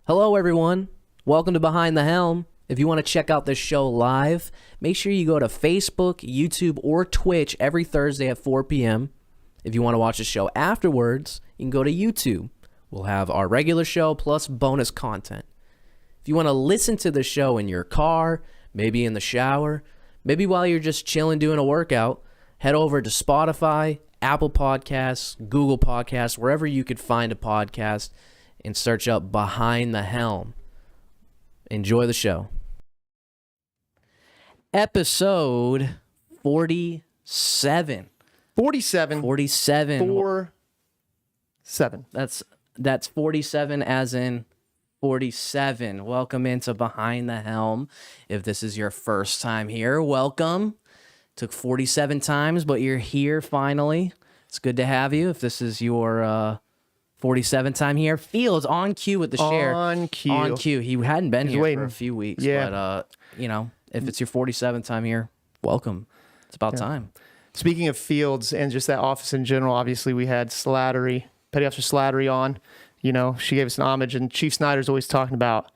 Hello, everyone. Welcome to Behind the Helm. If you want to check out this show live, make sure you go to Facebook, YouTube, or Twitch every Thursday at 4 p.m. If you want to watch the show afterwards, you can go to YouTube. We'll have our regular show plus bonus content. If you want to listen to the show in your car, maybe in the shower, maybe while you're just chilling doing a workout, head over to Spotify, Apple Podcasts, Google Podcasts, wherever you could find a podcast, and search up Behind the Helm. Enjoy the show. Episode 47. 47. 47. 47. That's 47 as in 47. Welcome into Behind the Helm. If this is your first time here, welcome. Took 47 times, but you're here finally. It's good to have you. If this is your 47th time here, Fields on cue with the share. On cue. On cue. He hadn't been here waiting for a few weeks, Yeah. but if it's your 47th time here, welcome. It's about time. Speaking of Fields and just that office in general, obviously we had Slattery, Petty Officer Slattery on. You know, she gave us an homage, and Chief Snyder's always talking about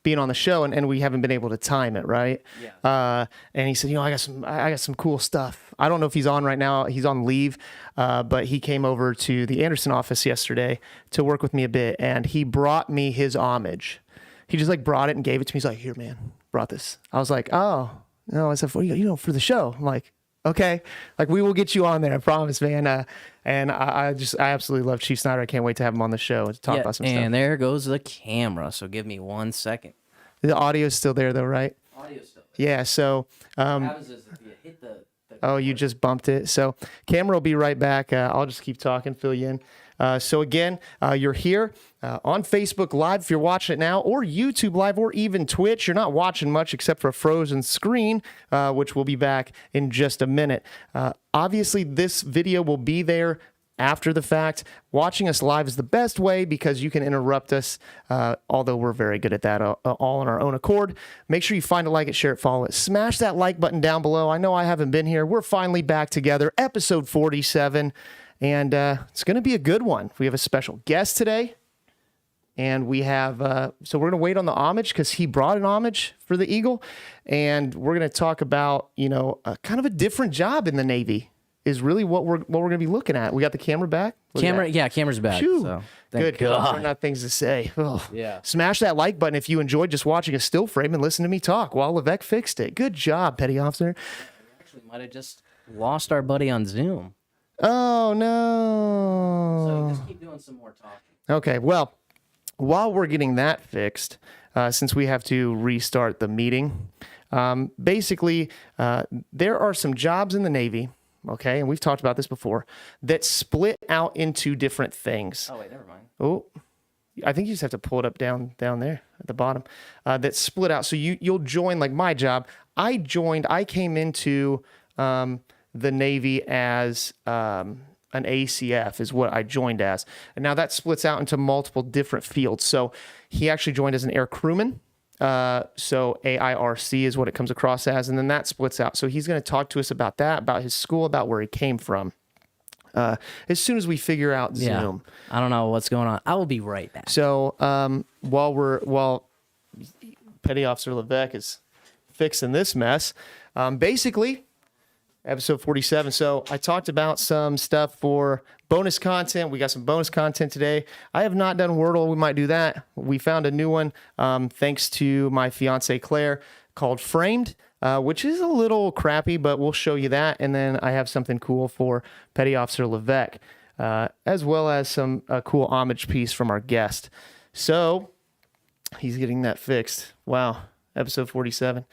being on the show, and we haven't been able to time it, right? Yeah. And he said, I got some cool stuff. I don't know if he's on right now. He's on leave, but he came over to the Anderson office yesterday to work with me a bit, and he brought me his homage. He just brought it and gave it to me. He's like, "Here, man, brought this." I was like, "Oh, no." I said, for the show." I'm like, "Okay, we will get you on there. I promise, man." And I absolutely love Chief Snyder. I can't wait to have him on the show to talk about some stuff. And there goes the camera. So give me 1 second. The audio's still there though, right? Audio's still there. Yeah. So, What happens is if you hit the oh, you just bumped it. So camera will be right back. I'll just keep talking, fill you in. So again, you're here on Facebook Live if you're watching it now, or YouTube Live, or even Twitch. You're not watching much except for a frozen screen, which will be back in just a minute. Obviously, this video will be there after the fact. Watching us live is the best way because you can interrupt us, although we're very good at that all on our own accord. Make sure you find it, like it, share it, follow it. Smash that like button down below. I know I haven't been here. We're finally back together, episode 47, and it's going to be a good one. We have a special guest today, and we have, so we're going to wait on the homage because he brought an homage for the Eagle, and we're going to talk about, kind of a different job in the Navy is really what we're going to be looking at. We got the camera back. Camera's back. Phew. So Good. God. I'm running out of things to say. Ugh. Yeah. Smash that like button if you enjoyed just watching a still frame and listen to me talk while Levesque fixed it. Good job, Petty Officer. We actually might have just lost our buddy on Zoom. Oh, no. So just keep doing some more talking. Okay, well, while we're getting that fixed, since we have to restart the meeting, basically, there are some jobs in the Navy, okay, and we've talked about this before, that split out into different things. Oh, wait, never mind. Oh, I think you just have to pull it up down there at the bottom. That split out. So you'll join, like my job. I came into the Navy as an ACF is what I joined as. And now that splits out into multiple different fields. So he actually joined as an air crewman. So AIRC is what it comes across as. And then that splits out. So he's going to talk to us about that, about his school, about where he came from. As soon as we figure out Zoom. I don't know what's going on. I will be right back. So while Petty Officer Levesque is fixing this mess, basically, episode 47. So I talked about some stuff for bonus content. We got some bonus content today. I have not done Wordle. We might do that. We found a new one thanks to my fiance Claire called Framed, which is a little crappy, but we'll show you that. And then I have something cool for Petty Officer Levesque, as well as some cool homage piece from our guest. So he's getting that fixed. Wow. Episode 47.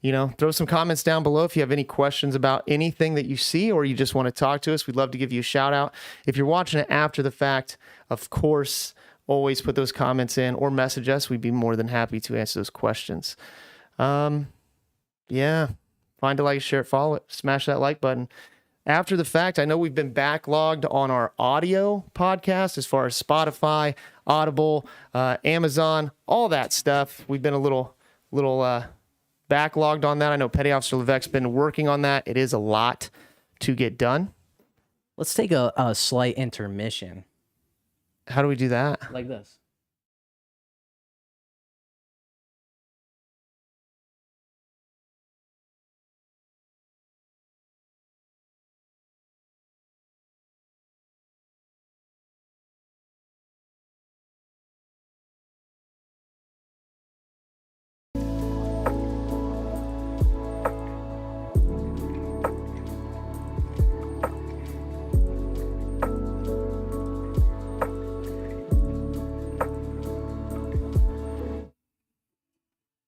Throw some comments down below if you have any questions about anything that you see, or you just want to talk to us. We'd love to give you a shout out. If you're watching it after the fact, of course, always put those comments in or message us. We'd be more than happy to answer those questions. Yeah, find it, like, share it, follow it, smash that like button. After the fact, I know we've been backlogged on our audio podcast as far as Spotify, Audible, Amazon, all that stuff. We've been a little backlogged on that. I know Petty Officer Levesque's been working on that. It is a lot to get done. Let's take a slight intermission. How do we do that? Like this.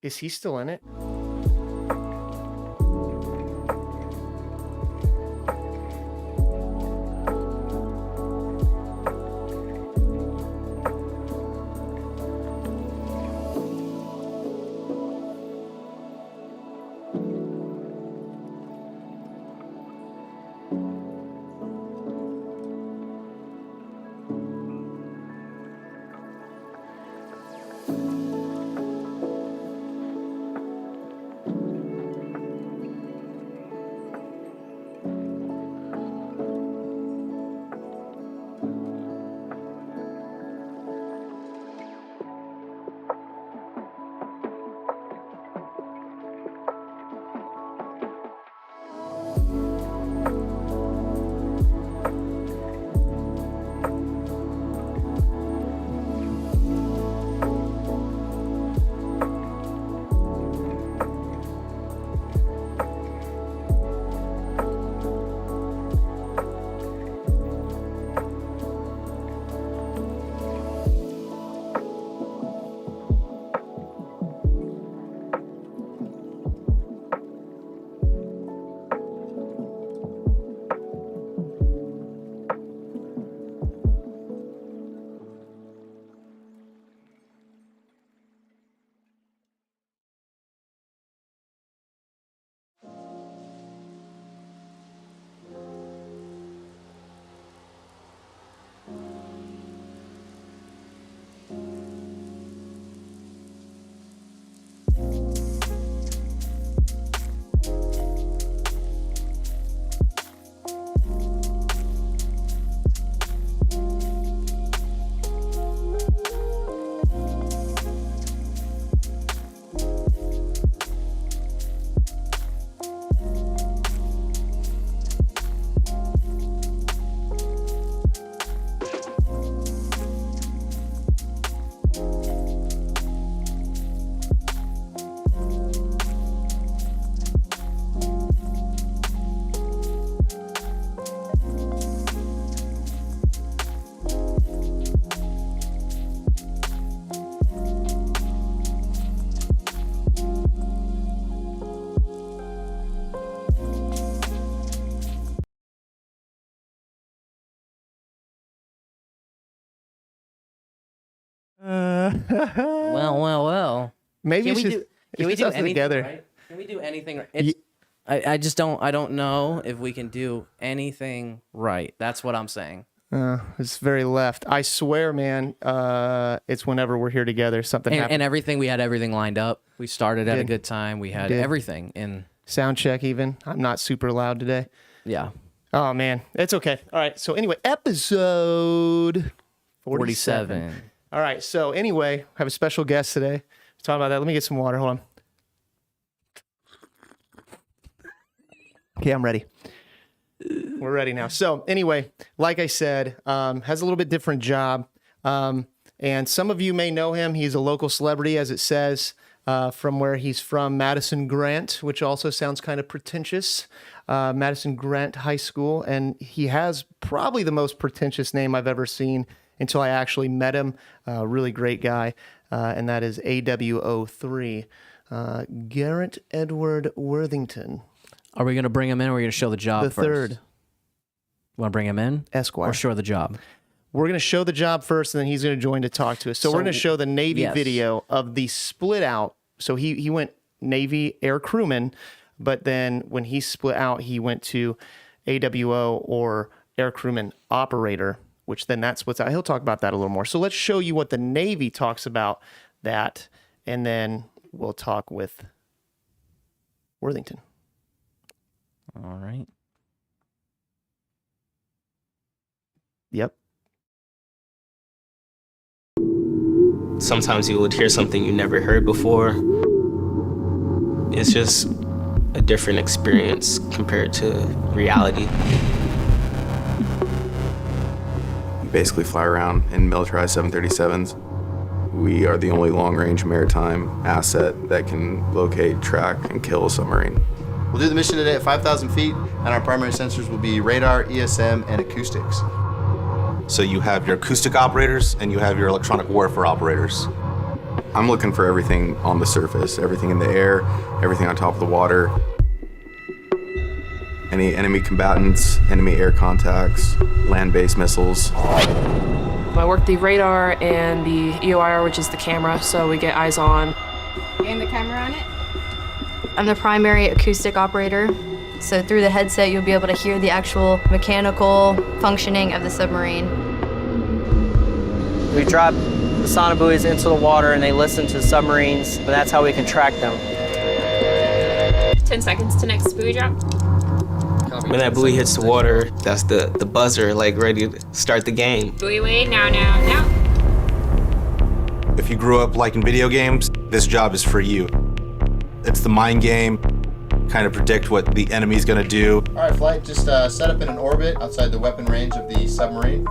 Is he still in it? Well. Maybe Can it's we just do? Can we it's do us anything? together. Right? Can we do anything? I just don't. I don't know if we can do anything right. That's what I'm saying. It's very left. I swear, man. It's whenever we're here together, something happens. And everything, we had everything lined up. We started at a Did. good time. We had Did. everything in. Sound check, even. I'm not super loud today. Yeah. Oh man, it's okay. All right. So anyway, episode 47. All right. So anyway, I have a special guest today. Let's talk about that. Let me get some water. Hold on. Okay, I'm ready. We're ready now. So anyway, like I said, has a little bit different job. And some of you may know him. He's a local celebrity, as it says, from where he's from, Madison Grant, which also sounds kind of pretentious. Madison Grant High School. And he has probably the most pretentious name I've ever seen until I actually met him. Really great guy. And that is AWO3. Garett Edward Worthington. Are we going to bring him in, or are we going to show the job The first? third. You want to bring him in? Esquire. Or show the job? We're going to show the job first, and then he's going to join to talk to us. So we're going to show the Navy yes. video of the split out. So he went Navy air crewman, but then when he split out, he went to AWO, or air crewman operator, which then that's what's out. He'll talk about that a little more. So let's show you what the Navy talks about that, and then we'll talk with Worthington. All right. Yep. Sometimes you would hear something you never heard before. It's just a different experience compared to reality. We basically fly around in militarized 737s. We are the only long-range maritime asset that can locate, track, and kill a submarine. We'll do the mission today at 5,000 feet, and our primary sensors will be radar, ESM, and acoustics. So you have your acoustic operators and you have your electronic warfare operators. I'm looking for everything on the surface, everything in the air, everything on top of the water. Any enemy combatants, enemy air contacts, land-based missiles. I work the radar and the EOIR, which is the camera, so we get eyes on. And the camera on it? I'm the primary acoustic operator. So through the headset, you'll be able to hear the actual mechanical functioning of the submarine. We drop the sonobuoys into the water and they listen to submarines, and that's how we can track them. 10 seconds to next buoy drop. When that buoy hits the water, that's the buzzer, like ready to start the game. Buoy away, now. If you grew up liking video games, this job is for you. It's the mind game, kind of predict what the enemy's gonna do. All right, flight, just set up in an orbit outside the weapon range of the submarine.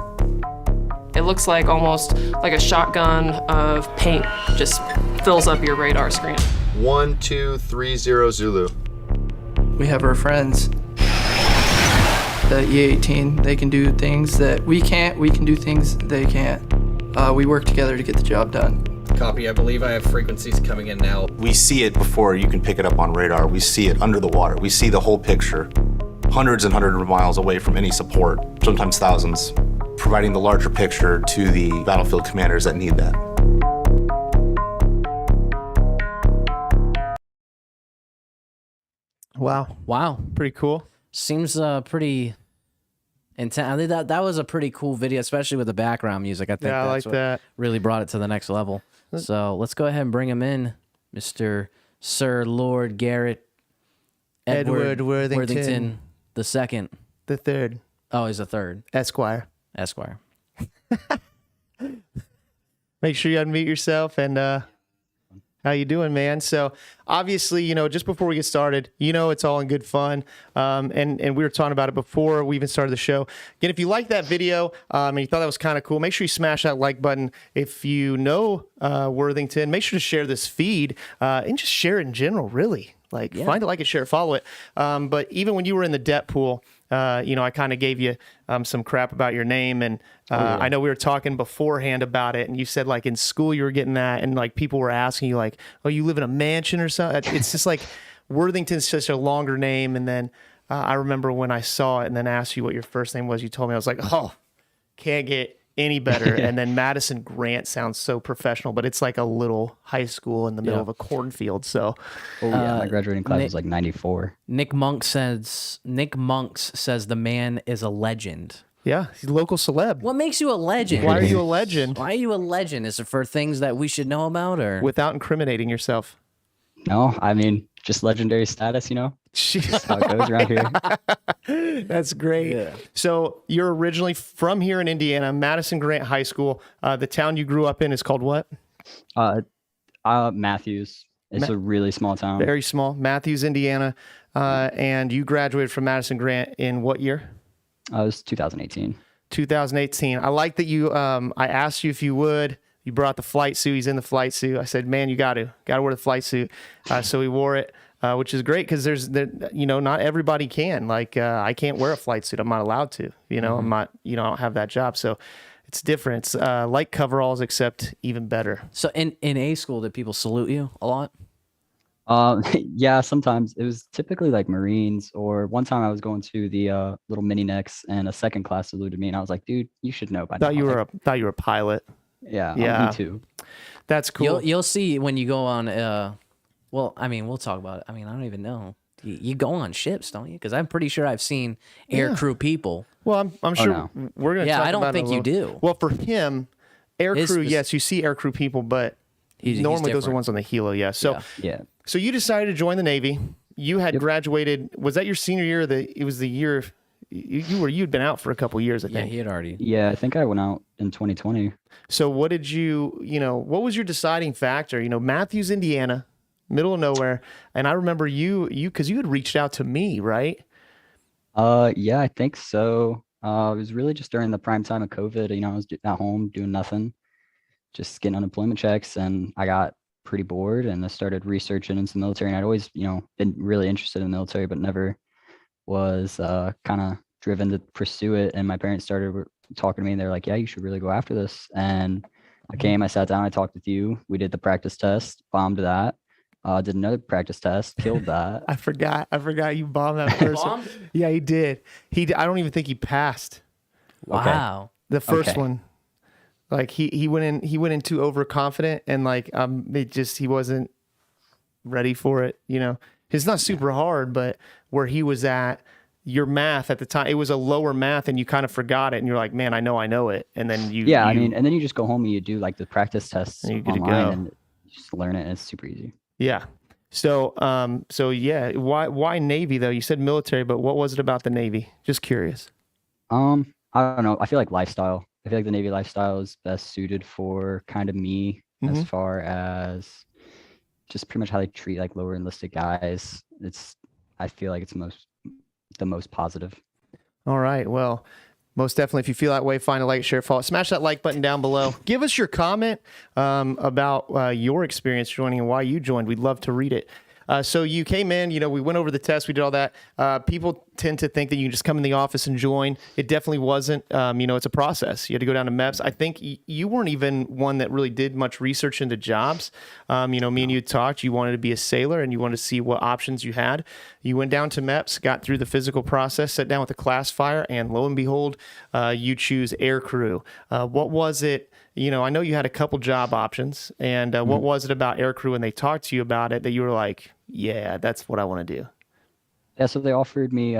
It looks like almost like a shotgun of paint just fills up your radar screen. 1230 Zulu. We have our friends. The E18, they can do things that we can't. We can do things they can't. We work together to get the job done. Copy, I believe I have frequencies coming in now. We see it before you can pick it up on radar. We see it under the water. We see the whole picture. Hundreds and hundreds of miles away from any support, sometimes thousands, providing the larger picture to the battlefield commanders that need that. Wow. Pretty cool. Seems pretty intense. I think that was a pretty cool video, especially with the background music. I think Yeah, I like what that. really brought it to the next level. So let's go ahead and bring him in, Mr. Sir Lord Garett Edward Worthington the second. The third. Oh, he's the third. Esquire. Make sure you unmute yourself and how you doing, man? So obviously, just before we get started, it's all in good fun. And we were talking about it before we even started the show. Again, if you liked that video and you thought that was kind of cool, make sure you smash that like button. If you know Worthington, make sure to share this feed and just share it in general, really. Find it, like it, share it, follow it. But even when you were in the debt pool, I kind of gave you some crap about your name. And I know we were talking beforehand about it. And you said, in school you were getting that. And, people were asking you, oh, you live in a mansion or something? It's just Worthington's such a longer name. And then I remember when I saw it and then asked you what your first name was, you told me, I was like, oh, can't get any better. And then Madison Grant sounds so professional, but it's like a little high school in the middle of a cornfield. So, my graduating class was 94. Nick Monks says the man is a legend. Yeah, he's a local celeb. What makes you a legend? Why are you a legend? Why are you a legend? Is it for things that we should know about, or without incriminating yourself? No, I mean just legendary status. That's how it goes around here. That's great. Yeah. So you're originally from here in Indiana, Madison Grant High School. The town you grew up in is called what? Matthews. It's a really small town. Very small. Matthews, Indiana. And you graduated from Madison Grant in what year? It was 2018. 2018. I like that you, I asked you if you would. You brought the flight suit. He's in the flight suit. I said, man, you got to wear the flight suit. So he wore it. Which is great because not everybody can. I can't wear a flight suit. I'm not allowed to. I'm not. I don't have that job. So it's different. It's like coveralls, except even better. So in A school, did people salute you a lot? Yeah, sometimes it was typically Marines. Or one time I was going to the little mini necks, and a second class saluted me, and I was like, dude, you should know by now. Thought you were a pilot. Yeah. Me too. That's cool. You'll see when you go on. Well, I mean, we'll talk about it. I mean, I don't even know. You go on ships, don't you? Because I'm pretty sure I've seen air crew people. Well, I'm sure we're going to talk about it. I don't think you do. Well, for him, air crew, yes, you see air crew people, but normally those are ones on the helo, yeah. So, So you decided to join the Navy. You had graduated. Was that your senior year? It was the year you'd been out for a couple years, I think. Yeah, he had already. Yeah, I think I went out in 2020. So what did what was your deciding factor? Matthews, Indiana, middle of nowhere. And I remember because you had reached out to me, right? Yeah, I think so. It was really just during the prime time of COVID. I was at home doing nothing, just getting unemployment checks, and I got pretty bored and I started researching into the military. And I'd always, been really interested in the military, but never was kind of driven to pursue it. And my parents started talking to me, and they're like, yeah, you should really go after this. And I came, I sat down, I talked with you. We did the practice test, bombed that. Did another practice test, killed that. I forgot you bombed that first one. Yeah, he did. I don't even think he passed. Wow. The first one. Like he went in too overconfident, and like he wasn't ready for it, you know. It's not super hard, but where he was at, your math at the time, it was a lower math, and you kind of forgot it, and you're like, man, I know it. And then I mean, and then you just go home and you do like the practice tests online and you just learn it, and it's super easy. Yeah. So yeah, why Navy though? You said military, but what was it about the Navy? Just curious. I don't know. I feel like lifestyle. I feel like the Navy lifestyle is best suited for kind of me as far as just pretty much how they treat like lower enlisted guys. I feel like it's the most positive. All right. Well, most definitely, if you feel that way, find a like, share, follow. Smash that like button down below. Give us your comment about your experience joining and why you joined. We'd love to read it. So you came in, we went over the test, we did all that. People tend to think that you can just come in the office and join. It definitely wasn't. It's a process. You had to go down to MEPS. I think you weren't even one that really did much research into jobs. Me and you talked. You wanted to be a sailor and you wanted to see what options you had. You went down to MEPS, got through the physical process, sat down with a classifier, and lo and behold, you choose air crew. What was it? I know you had a couple job options, and what was it about air crew when they talked to you about it that you were like, yeah, that's what I want to do? Yeah, so they offered me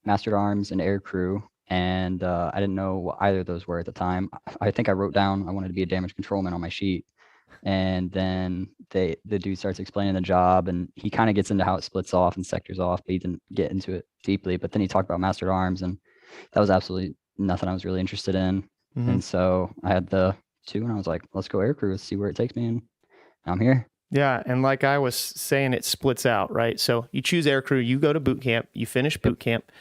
Master at Arms and air crew, and I didn't know what either of those were at the time. I think I wrote down I wanted to be a damage controlman on my sheet, and then the dude starts explaining the job, and he kind of gets into how it splits off and sectors off, but he didn't get into it deeply. But then he talked about Master at Arms, and that was absolutely nothing I was really interested in. And so I had the two, and I was like, let's go air crew, let's see where it takes me, and I'm here. Yeah, and like I was saying, it splits out, right? So you choose air crew, you go to boot camp, you finish boot camp,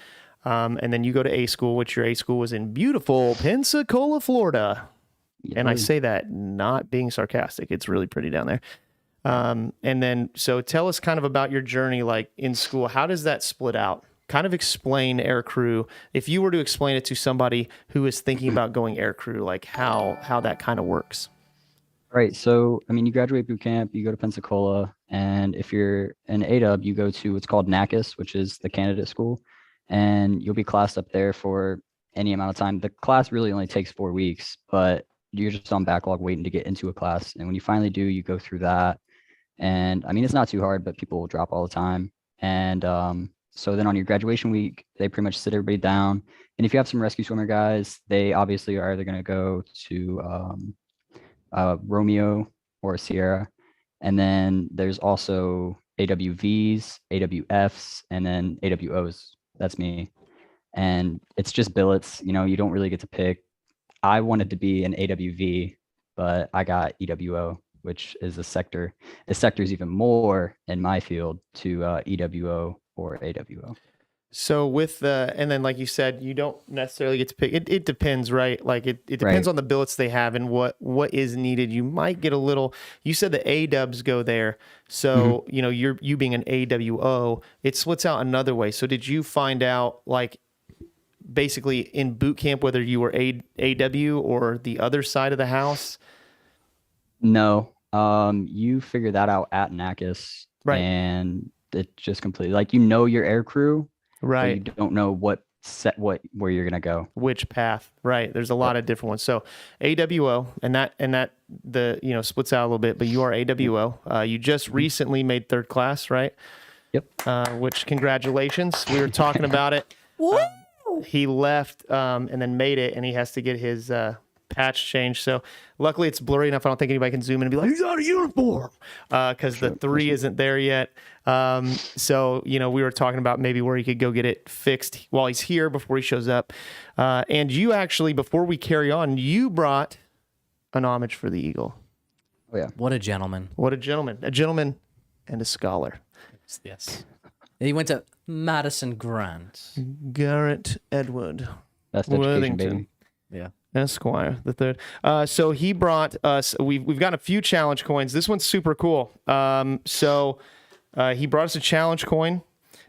and then you go to A school, which your A school was in beautiful Pensacola, Florida. Yeah. And I say that not being sarcastic. It's really pretty down there. And then, so tell us kind of about your journey, like in school. How does that split out? Kind of explain air crew. If you were to explain it to somebody who is thinking about going air crew, like how that kind of works. Right. So, I mean, you graduate boot camp, you go to Pensacola, and if you're an AW, you go to what's called NACIS, which is the candidate school, and you'll be classed up there for any amount of time. The class really only takes 4 weeks, but you're just on backlog waiting to get into a class. And when you finally do, you go through that. And I mean, it's not too hard, but people will drop all the time. And so then on your graduation week, they pretty much sit everybody down. And if you have some rescue swimmer guys, they obviously are either going to go to Romeo or Sierra. And then there's also AWVs, AWFs, and then AWOs. That's me. And it's just billets. You don't really get to pick. I wanted to be an AWV, but I got EWO, which is a sector. The sector is even more in my field to EWO or AWO. So and then like you said, you don't necessarily get to pick. It depends, right? Like it depends on the billets they have and what is needed. You might get a little. You said the AWs go there, so you being an AWO, it splits out another way. So did you find out like basically in boot camp whether you were AW or the other side of the house? No, you figure that out at NACIS, right? And it just completely your air crew. Right. You don't know where you're gonna go, which path. Right. There's a lot of different ones. So AWO, and that the splits out a little bit, but you are AWO. You just recently made 3rd class, right? Yep. Which congratulations. We were talking about it. He left and then made it, and he has to get his patch changed. So luckily it's blurry enough. I don't think anybody can zoom in and be like, he's out of uniform, because the 3 isn't there yet. So we were talking about maybe where he could go get it fixed while he's here before he shows up. And you actually, before we carry on, you brought an homage for the Eagle. Oh yeah. What a gentleman. What a gentleman. A gentleman and a scholar. Yes. He went to Madison Grant. Garett Edward. That's the education, Worthington. baby. Yeah. Esquire the 3rd. So he brought us. We've got a few challenge coins. This one's super cool. So he brought us a challenge coin,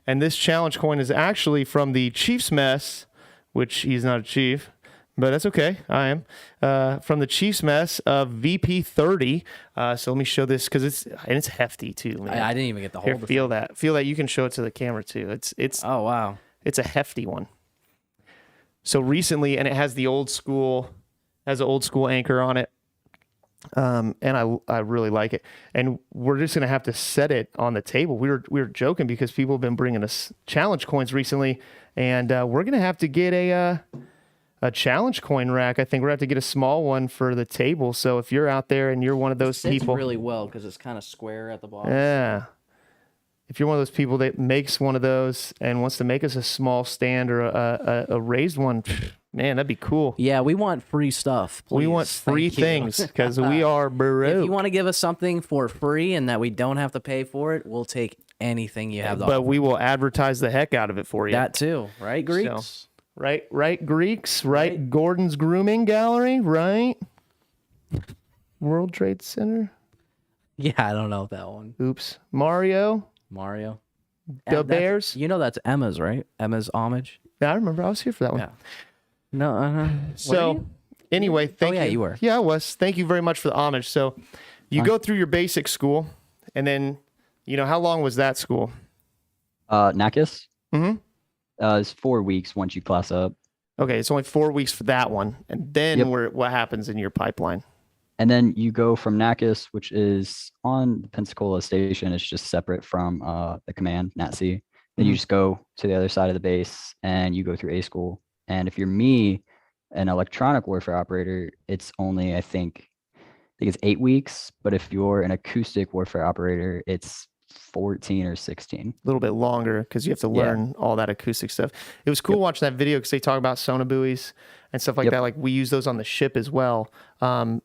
and this challenge coin is actually from the Chief's Mess, which he's not a chief, But that's okay. I am. From the Chiefs mess of VP30. So let me show this because it's hefty too, man. I didn't even get the Here, whole. feel that. Feel that. You can show it to the camera too. It's. Oh wow. It's a hefty one. So recently, and it has the old school, an old school anchor on it. And I really like it. And we're just gonna have to set it on the table. We were joking because people have been bringing us challenge coins recently, and we're gonna have to get a challenge coin rack. I think we're gonna have to get a small one for the table. So if you're out there and you're one of those people, really well because it's kind of square at the bottom. yeah. If you're one of those people that makes one of those and wants to make us a small stand or a raised one, man, that'd be cool. Yeah, we want free stuff. Please. We want free things because we are broke. If you want to give us something for free and that we don't have to pay for it, we'll take anything you have to But offer. we will advertise the heck out of it for you. That too, right, Greeks? So, right, Greeks, right? Gordon's Grooming Gallery, right? World Trade Center. Yeah, I don't know that one. Oops. Mario. The Bears. You know that's Emma's, right? Emma's Homage. Yeah, I remember. I was here for that one. Yeah. No. So, anyway, thank you. Yeah, you were. Yeah, I was. Thank you very much for the homage. So, you go through your basic school, and then, how long was that school? NACIS? Mm-hmm. It's 4 weeks once you class up. Okay, it's only 4 weeks for that one, and then what happens in your pipeline? And then you go from NACIS, which is on the Pensacola station. It's just separate from the command, NATC. Then you just go to the other side of the base and you go through A school. And if you're me, an electronic warfare operator, it's only, I think it's 8 weeks. But if you're an acoustic warfare operator, it's 14 or 16. A little bit longer because you have to learn all that acoustic stuff. It was cool watching that video because they talk about sonobuoys and stuff like that. Like we use those on the ship as well. And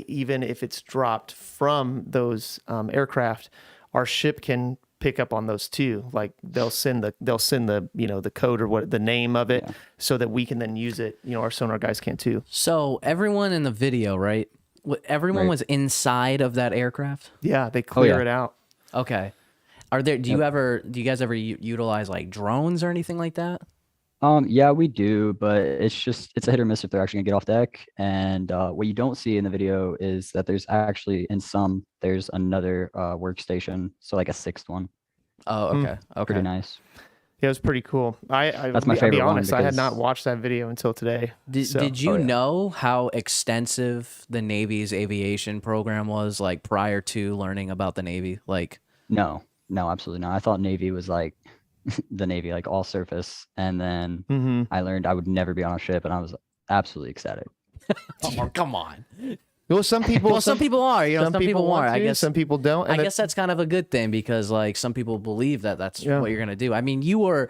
even if it's dropped from those aircraft, our ship can pick up on those too. Like they'll send the the code or the name of it so that we can then use it. Our sonar guys can too. So everyone in the video, right? Everyone was inside of that aircraft? Yeah, they clear it out. Okay. Do you guys ever utilize like drones or anything like that? Yeah, we do, but it's a hit or miss if they're actually gonna get off deck. And what you don't see in the video is that there's actually there's another workstation, so like a sixth one. Oh, okay. Okay. Pretty nice. Yeah, it was pretty cool. That's my favorite I'll be honest, one I had not watched that video until today. Did you know how extensive the Navy's aviation program was, like prior to learning about the Navy? Like, no, absolutely not. I thought Navy was like the Navy, like all surface, and then I learned I would never be on a ship, and I was absolutely ecstatic. Oh, come on. Well, some people. Some people are. Some people are. I guess some people don't. And I guess that's kind of a good thing because, like, some people believe that that's what you're gonna do. I mean, you are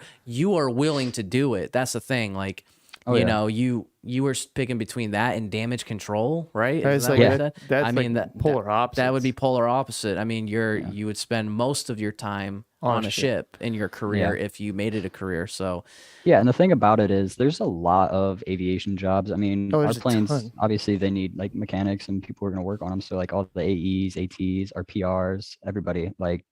willing to do it. That's the thing. Like, you were picking between that and damage control, right? That's polar opposite. That would be polar opposite. I mean, you would spend most of your time on a ship in your career if you made it a career. So and the thing about it is there's a lot of aviation jobs. I mean, our planes obviously they need like mechanics and people are going to work on them. So like all the AEs, ATs, our PRs, everybody, like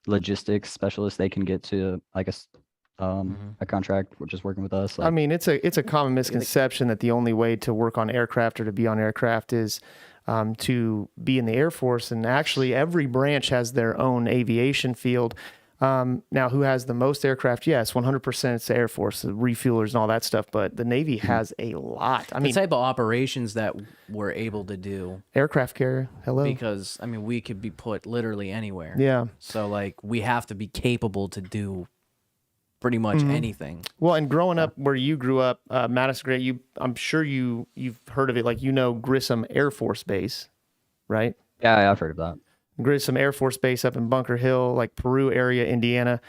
logistics specialists, they can get to like a contract, which is working with us. Like, I mean, it's a common misconception that the only way to work on aircraft or to be on aircraft is to be in the Air Force. And actually, every branch has their own aviation field. Now, who has the most aircraft? Yes, 100% it's the Air Force, the refuelers and all that stuff. But the Navy has a lot. I mean, the type of operations that we're able to do. Aircraft carrier, hello. Because, I mean, we could be put literally anywhere. Yeah. So, like, we have to be capable to do pretty much anything. Well, and growing up where you grew up, Madison Gray, I'm sure you've heard of it. Like, Grissom Air Force Base, right? Yeah, I've heard of that. Grissom Air Force Base up in Bunker Hill, like Peru area, Indiana.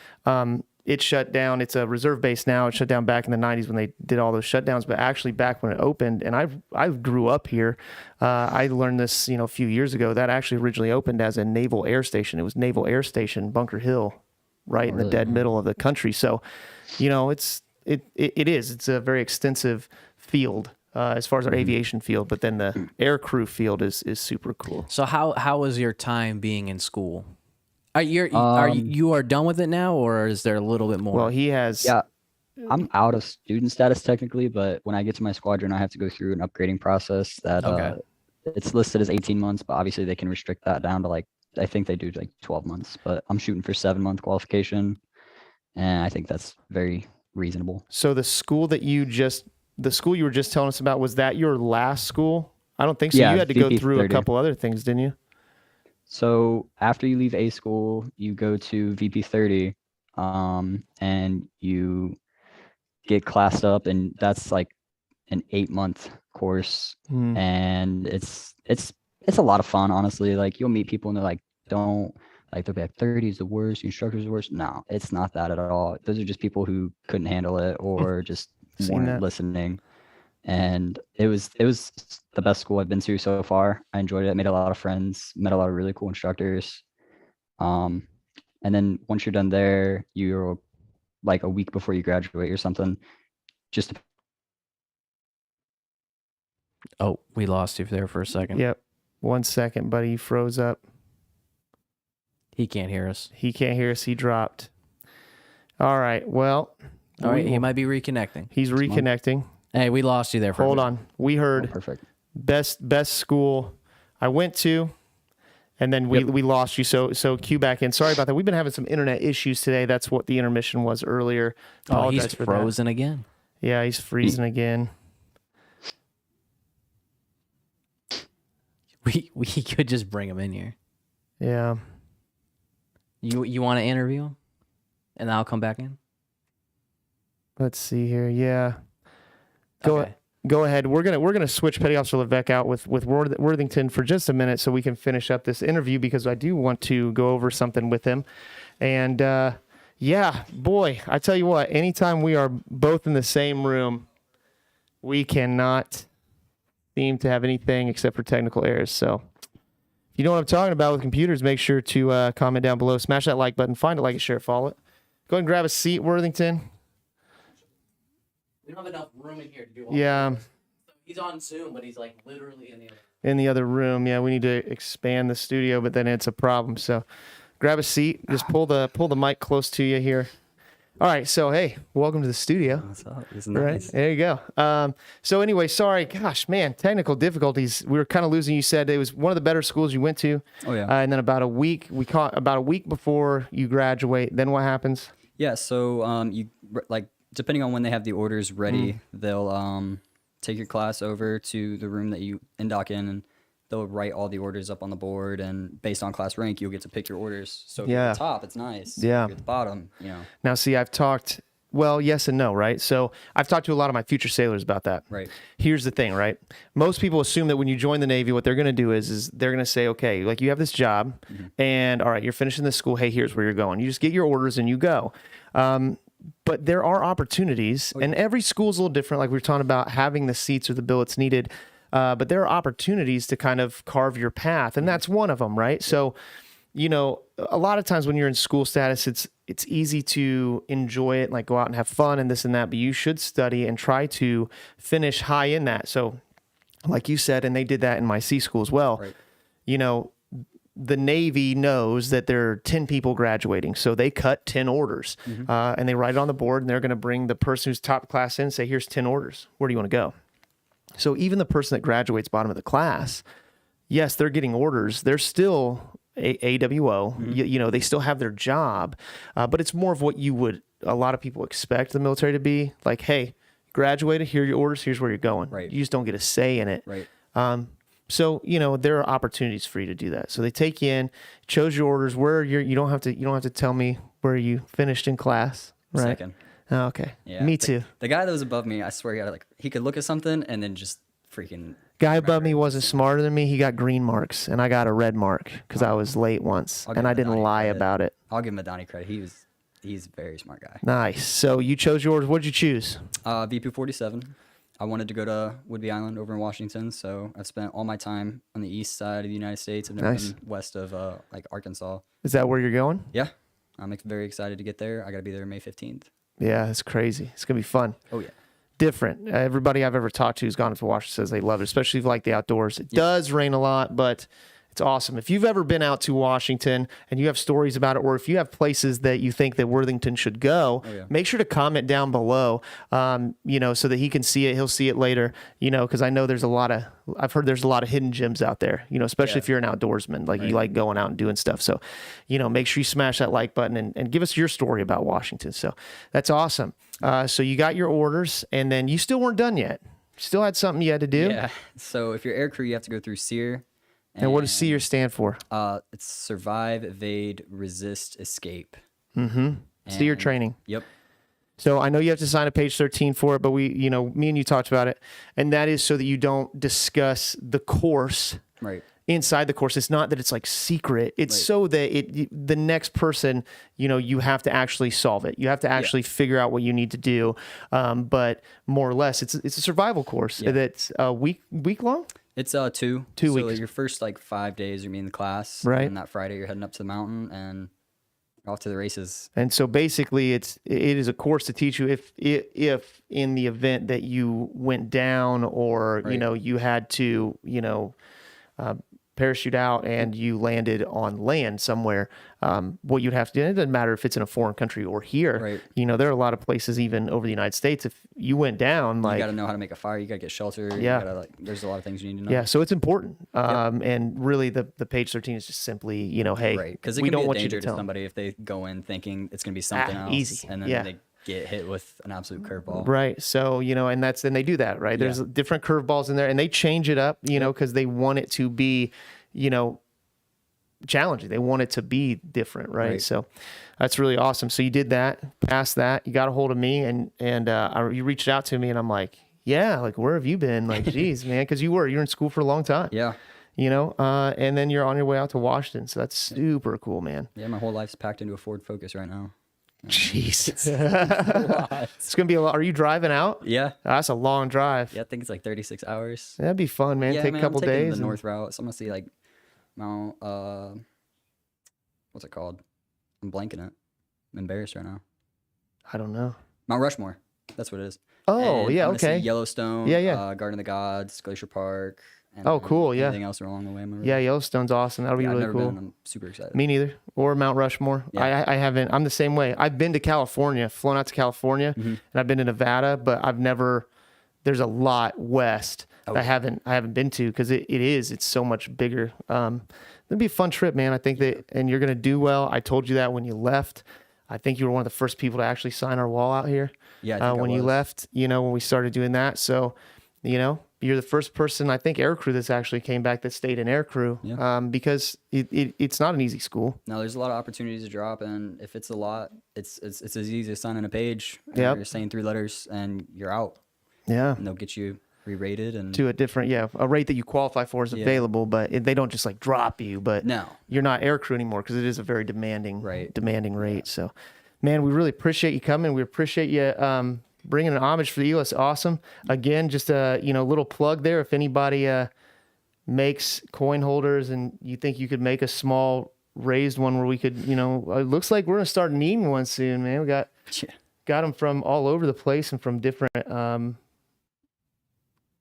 It shut down. It's a reserve base now. It shut down back in the 90s when they did all those shutdowns. But actually, back when it opened, and I grew up here, I learned this a few years ago. That actually originally opened as a naval air station. It was Naval Air Station, Bunker Hill, right in the dead middle of the country. So, it is. It's a very extensive field. As far as our aviation field, but then the air crew field is super cool. So how was your time being in school? Are you done with it now, or is there a little bit more? Well, he has I'm out of student status technically, but when I get to my squadron, I have to go through an upgrading process that Okay. It's listed as 18 months, but obviously they can restrict that down to like, I think they do like 12 months, but I'm shooting for 7-month qualification. And I think that's very reasonable. So the school you were just telling us about, was that your last school? I don't think so. Yeah, You had to go VP through a 30. couple other things, didn't you? So after you leave A school, you go to VP 30, and you get classed up, and that's like an 8-month course. And it's a lot of fun, honestly. Like you'll meet people and they're like, they'll be like 30 is the worst, the instructor's the worst. No, it's not that at all. Those are just people who couldn't handle it or just weren't listening. And it was the best school I've been to so far. I enjoyed it. I made a lot of friends, met a lot of really cool instructors. And then once you're done there, you're like a week before you graduate or something. Oh, we lost you there for a second. Yep. 1 second, buddy. He froze up. He can't hear us. He can't hear us. He dropped. All right. Well. All right. He might be reconnecting. He's reconnecting. Hey, we lost you there for Hold a minute. on. We heard perfect. Best school I went to, and then we lost you. So cue back in. Sorry about that. We've been having some internet issues today. That's what the intermission was earlier. Oh, he's Apologize for frozen that. again. Yeah, he's freezing again. We could just bring him in here. Yeah. You want to interview him, and I'll come back in. Let's see here. Yeah. Go ahead. We're gonna switch Petty Officer Levesque out with Worthington for just a minute so we can finish up this interview, because I do want to go over something with him. And yeah, boy, I tell you what, anytime we are both in the same room, we cannot seem to have anything except for technical errors. So if you know what I'm talking about with computers, make sure to comment down below, smash that like button, find it, like it, share it, follow it. Go ahead and grab a seat, Worthington. We don't have enough room in here to do all Yeah. He's on Zoom, but he's like literally In the other room. Yeah, we need to expand the studio, but then it's a problem. So grab a seat. Just pull the mic close to you here. All right. So, hey, welcome to the studio. What's up? It's Right. nice. There you go. So anyway, sorry. Gosh, man, technical difficulties. We were kind of losing. You said it was one of the better schools you went to. Oh, yeah. And then about a week before you graduate. Then what happens? Yeah, so you like depending on when they have the orders ready, they'll take your class over to the room that you dock in, and they'll write all the orders up on the board, and based on class rank, you'll get to pick your orders. So if you're at the top, it's nice. Yeah. If you're at the bottom, Now, see, I've talked. Well, yes and no, right? So I've talked to a lot of my future sailors about that. Right. Here's the thing, right? Most people assume that when you join the Navy, what they're going to do is they're going to say, okay, like you have this job, and all right, you're finishing this school. Hey, here's where you're going. You just get your orders and you go. But there are opportunities, and every school's a little different. Like we were talking about having the seats or the billets needed, but there are opportunities to kind of carve your path, and that's one of them, right? So, a lot of times when you're in school status, it's easy to enjoy it, like go out and have fun and this and that, but you should study and try to finish high in that. So like you said, and they did that in my C school as well, Right. The Navy knows that there are 10 people graduating, so they cut 10 orders, and they write it on the board, and they're going to bring the person who's top class in and say, here's 10 orders. Where do you want to go? So even the person that graduates bottom of the class, yes, they're getting orders. They're still AWO. They still have their job, but it's more of what a lot of people expect the military to be. Like, hey, graduated, here are your orders, here's where you're going. Right. You just don't get a say in it. Right. So, there are opportunities for you to do that. So they take you in, chose your orders, you don't have to tell me where you finished in class, right? Second. Oh, okay. Yeah. Me too. The guy that was above me, I swear, he could look at something and then just freaking. Guy above me wasn't smarter than me. He got green marks, and I got a red mark because I was late once, and I didn't lie about it. I'll give him a Donnie credit. He's a very smart guy. Nice. So you chose yours. What did you choose? VP 47. I wanted to go to Whidbey Island over in Washington, so I've spent all my time on the east side of the United States. I've never been west of Arkansas. Is that where you're going? Yeah, I'm very excited to get there. I got to be there May 15th. Yeah, it's crazy. It's gonna be fun. Oh yeah. Different. Everybody I've ever talked to who's gone to Washington says they love it, especially if you like the outdoors. It does rain a lot, but It's awesome. If you've ever been out to Washington and you have stories about it, or if you have places that you think that Worthington should go, make sure to comment down below, you know, so that he can see it. He'll see it later, you know, because I know I've heard there's a lot of hidden gems out there, you know, especially if you're an outdoorsman, like you like going out and doing stuff. So, you know, make sure you smash that like button and give us your story about Washington. So that's awesome. So you got your orders, and then you still weren't done yet. Still had something you had to do. Yeah. So if you're air crew, you have to go through SEER. And what does SEER stand for? It's survive, evade, resist, escape. SEER training. Yep. So I know you have to sign a page 13 for it, but me and you talked about it. And that is so that you don't discuss the course inside the course. It's not that it's like secret. It's so that the next person, you know, you have to actually solve it. You have to actually figure out what you need to do. But more or less, it's a survival course that's a week long. It's 2 weeks. So your first like 5 days you're meeting the class, right? And that Friday you're heading up to the mountain and off to the races. And so basically, it is a course to teach you if in the event that you went down or you know you had to parachute out and you landed on land somewhere, what you'd have to do. And it doesn't matter if it's in a foreign country or here. You know, there are a lot of places even over the United States. If you went down, like you got to know how to make a fire. You got to get shelter. Yeah. You gotta, there's a lot of things you need to know. Yeah. So it's important. And really, the page 13 is just simply, you know, hey, because we don't want you to tell somebody if they go in thinking it's going to be something else, easy, and then they get hit with an absolute curveball. Right. So, you know, and then they do that, right? There's different curveballs in there, and they change it up, you know, because they want it to be, you know, challenging. They want it to be different, right? So that's really awesome. So you did that, passed that, you got a hold of me, and you reached out to me, and I'm like, yeah, like, where have you been? Like, geez, man, because you're in school for a long time. Yeah. You know, and then you're on your way out to Washington. So that's super cool, man. Yeah, my whole life's packed into a Ford Focus right now. Jeez. It's going to be a lot. Are you driving out? Yeah. That's a long drive. Yeah, I think it's like 36 hours. That'd be fun, man. Take a couple I'm taking days. the north route. So I'm going to see like Mount, what's it called? I'm blanking it. I'm embarrassed right now. I don't know. Mount Rushmore. That's what it is. Oh, and yeah, I'm gonna okay. see Yellowstone. Garden of the Gods, Glacier Park. And cool, yeah. Anything else along the way? Yeah, Yellowstone's awesome. That'll be really I've never cool. been. I'm super excited. Me neither. Or Mount Rushmore. Yeah. I haven't. I'm the same way. I've been to California, flown out to California, and I've been to Nevada, but I've never. There's a lot west that I haven't been to because it's so much bigger. It'll be a fun trip, man. I think and you're gonna do well. I told you that when you left. I think you were one of the first people to actually sign our wall out here. Yeah. When you left, you know, when we started doing that, so you know. You're the first person, I think, air crew that's actually came back that stayed in air crew because it's not an easy school. No, there's a lot of opportunities to drop, and if it's a lot, it's as easy as signing a page. Yeah, you're saying 3 letters and you're out. Yeah, and they'll get you re-rated and to a different a rate that you qualify for is available, but they don't just like drop you. But no, you're not air crew anymore because it is a very demanding rate. So, man, we really appreciate you coming. We appreciate you. Bringing an homage for the Eagle. It's awesome. Again, just a little plug there. If anybody makes coin holders and you think you could make a small raised one where we could, it looks like we're gonna start needing one soon, man. We got them from all over the place and from different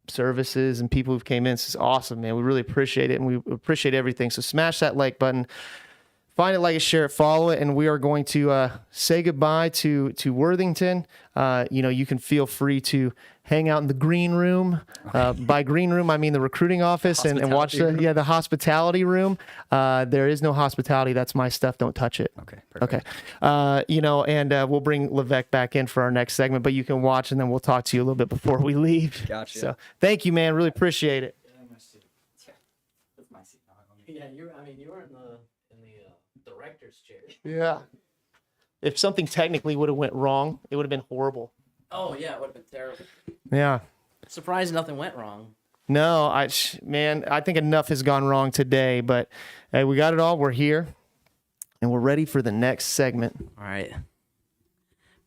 services and people who've came in. This is awesome, man. We really appreciate it, and we appreciate everything. So smash that like button. Find it, like it, share it, follow it, and we are going to say goodbye to Worthington. You can feel free to hang out in the green room. By green room, I mean the recruiting office, and watch the hospitality room. There is no hospitality. That's my stuff. Don't touch it. Okay. Perfect. Okay. And we'll bring Levesque back in for our next segment, but you can watch, and then we'll talk to you a little bit before we leave. Gotcha. So thank you, man. Really appreciate it. Yeah, you were in the director's chair. Yeah. If something technically would have went wrong, it would have been horrible. Oh yeah, it would have been terrible. Yeah. Surprised nothing went wrong. No, I think enough has gone wrong today, but hey, we got it all. We're here, and we're ready for the next segment. All right.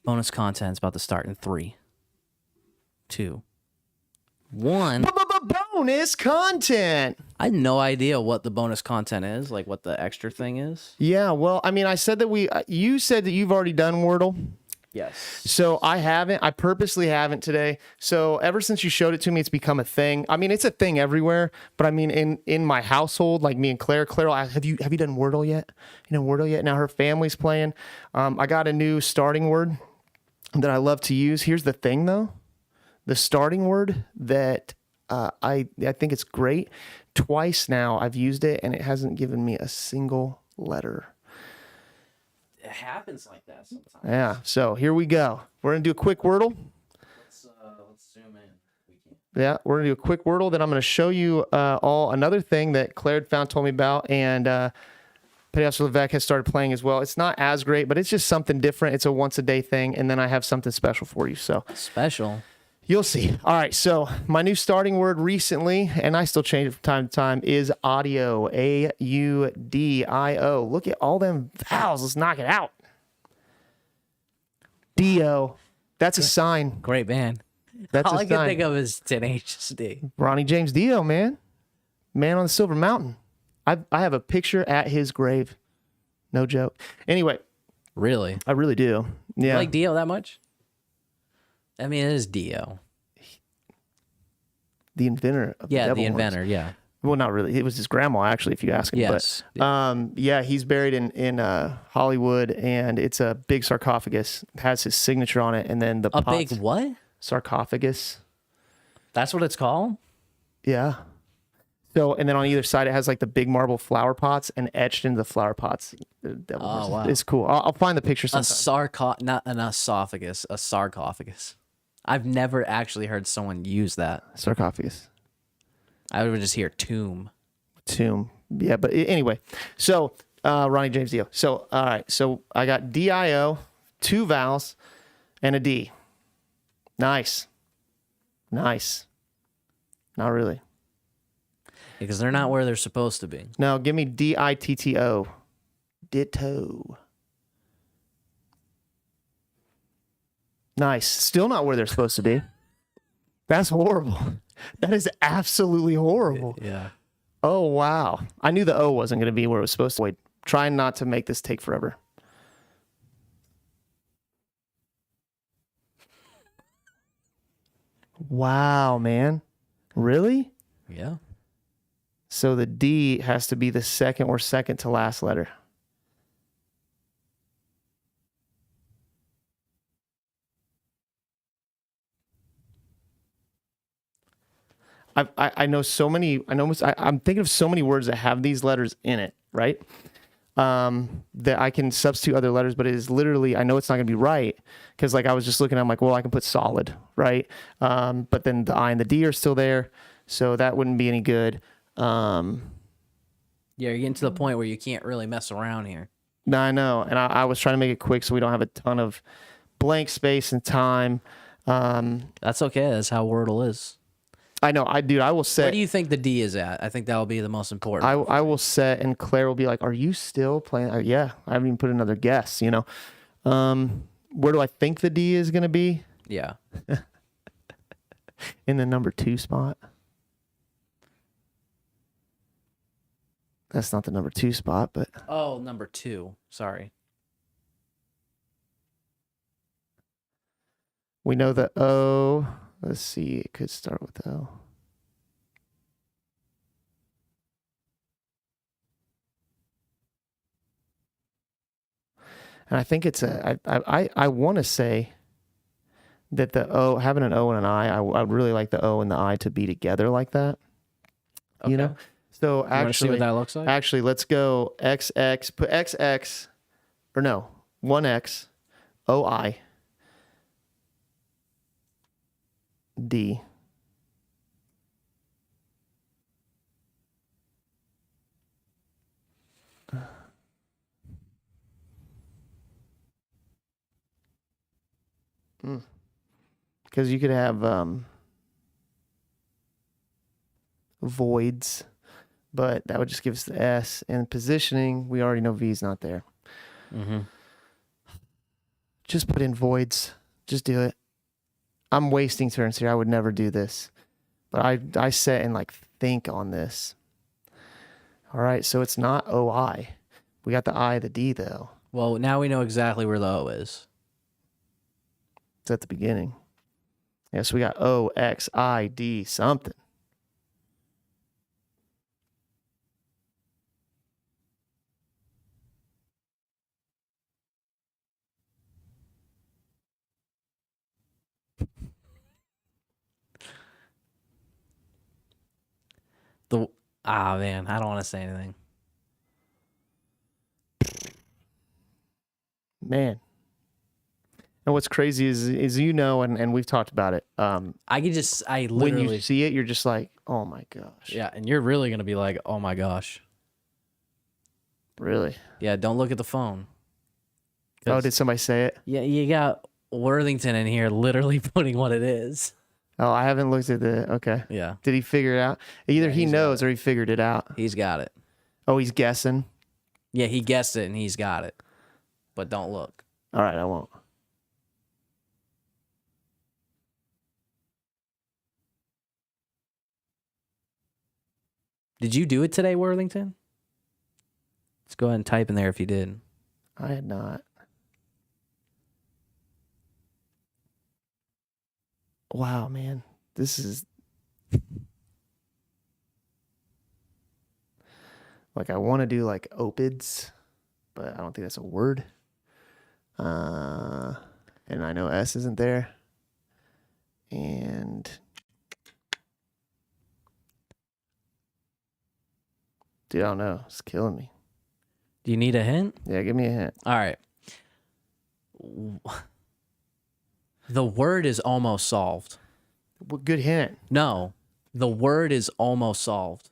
Bonus content's about to start in 3, 2, 1. Bonus content. I had no idea what the bonus content is, like what the extra thing is. Yeah, well, I mean, I said that you said that you've already done Wordle. Yes. So I purposely haven't today. So ever since you showed it to me, it's become a thing. I mean, it's a thing everywhere, but I mean, in my household, like me and Claire, have you done Wordle yet? You know Wordle yet? Now her family's playing. I got a new starting word that I love to use. Here's the thing though. The starting word that I think it's great. Twice now I've used it and it hasn't given me a single letter. It happens like that sometimes. Yeah. So here we go. We're gonna do a quick Wordle. Let's zoom in. Yeah, we're gonna do a quick Wordle. Then I'm gonna show you all another thing that Claire told me about, and Petty Officer Levesque has started playing as well. It's not as great, but it's just something different. It's a once a day thing, and then I have something special for you. So special. You'll see. All right, so my new starting word recently, and I still change it from time to time, is audio. AUDIO. Look at all them vowels. Let's knock it out. D-O. That's a sign. Great band. That's all a I can sign. think of is Tenacious D. Ronnie James Dio, man. Man on the Silver Mountain. I have a picture at his grave. No joke. Anyway. Really? I really do. Yeah. You like Dio that much? I mean, it is Dio. The inventor of the devil inventor, horns. yeah. Well, not really. It was his grandma, actually, if you ask him. Yes. But, yeah, he's buried in Hollywood, and it's a big sarcophagus. It has his signature on it, and then the big what? Sarcophagus. That's what it's called? Yeah. So, and then on either side, it has like the big marble flower pots, and etched into the flower pots. The devil horns. Wow. It's cool. I'll find the picture sometime. Not an esophagus, a sarcophagus. I've never actually heard someone use that. Sarcophagus. I would just hear tomb. Tomb. Yeah, but anyway. So, Ronnie James Dio. So, all right. So, I got D-I-O, 2 vowels, and a D. Nice. Nice. Not really. Because they're not where they're supposed to be. No, give me D-I-T-T-O. Ditto. Nice. Still not where they're supposed to be. That's horrible. That is absolutely horrible. Yeah. Oh, wow. I knew the O wasn't going to be where it was supposed to. Wait, trying not to make this take forever. Wow, man. Really? Yeah. So the D has to be the second or second to last letter. I know so many. I'm thinking of so many words that have these letters in it, right? That I can substitute other letters, but it is literally. I know it's not going to be right because, like, I was just looking. I'm like, well, I can put solid, right? But then the I and the D are still there, so that wouldn't be any good. Yeah, you're getting to the point where you can't really mess around here. No, I know, and I was trying to make it quick so we don't have a ton of blank space and time. That's okay. That's how Wordle is. I know. I will set. Where do you think the D is at? I think that will be the most important. I will set, and Claire will be like, "Are you still playing?" Yeah, I haven't even put another guess. You know, where do I think the D is going to be? Yeah, in the number 2 spot. That's not the number 2 spot, but oh, number 2. Sorry. We know the O. Let's see. It could start with O. And I think it's I want to say that the O, having an O and an I would really like the O and the I to be together like that. Okay. You know? So you actually, see what that looks like? Actually, let's go XX, put XX, or no, 1X, OI, D. Because you could have voids, but that would just give us the S. And positioning, we already know V is not there. Mm-hmm. Just put in voids. Just do it. I'm wasting turns here. I would never do this. But I set and like think on this. All right, so it's not OI. We got the I, the D though. Well, now we know exactly where the O is. It's at the beginning. Yeah, so we got O-X-I-D something. Man, I don't want to say anything. Man. And what's crazy is you know, and we've talked about it. I literally, when you see it, you're just like, oh my gosh. Yeah, and you're really gonna be like, oh my gosh. Really? Yeah, don't look at the phone. Oh, did somebody say it? Yeah, you got Worthington in here literally putting what it is. Oh, I haven't looked at the, okay. Yeah. Did he figure it out? Either he knows or he figured it out. He's got it. Oh, he's guessing? Yeah, he guessed it and he's got it. But don't look. All right, I won't. Did you do it today, Worthington? Let's go ahead and type in there if you did. I had not. Wow, man. This is like, I want to do like opids, but I don't think that's a word. And I know S isn't there. And dude, I don't know. It's killing me. Do you need a hint? Yeah, give me a hint. All right. The word is almost solved. Well, good hint. No, the word is almost solved.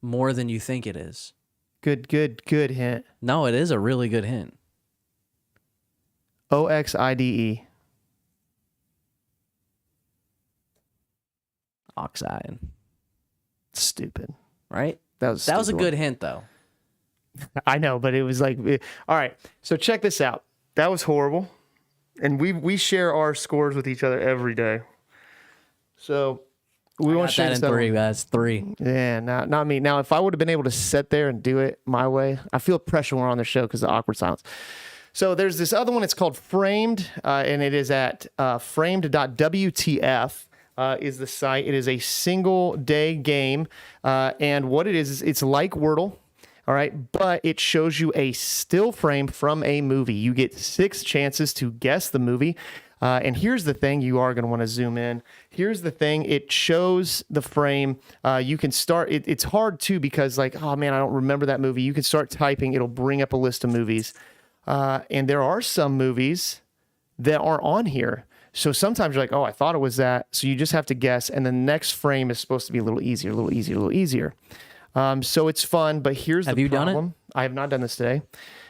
More than you think it is. Good hint. No, it is a really good hint. O-X-I-D-E. Oxide. Stupid. Right? That was a good hint, though. I know, but it was like, all right. So check this out. That was horrible. And we share our scores with each other every day. So we want to share that in three, guys. 3. Yeah, not me. Now, if I would have been able to sit there and do it my way, I feel pressure when we're on the show because of awkward silence. So there's this other one. It's called Framed, and it is at framed.wtf. Is the site. It is a single day game. And what it is it's like Wordle. All right. But it shows you a still frame from a movie. You get 6 chances to guess the movie. And here's the thing. You are going to want to zoom in. Here's the thing. It shows the frame. You can start. It's hard too because like, oh man, I don't remember that movie. You can start typing. It'll bring up a list of movies. And there are some movies that are on here. So sometimes you're like, oh, I thought it was that. So you just have to guess. And the next frame is supposed to be a little easier. So it's fun. But here's the problem. Have you done it? I have not done this today.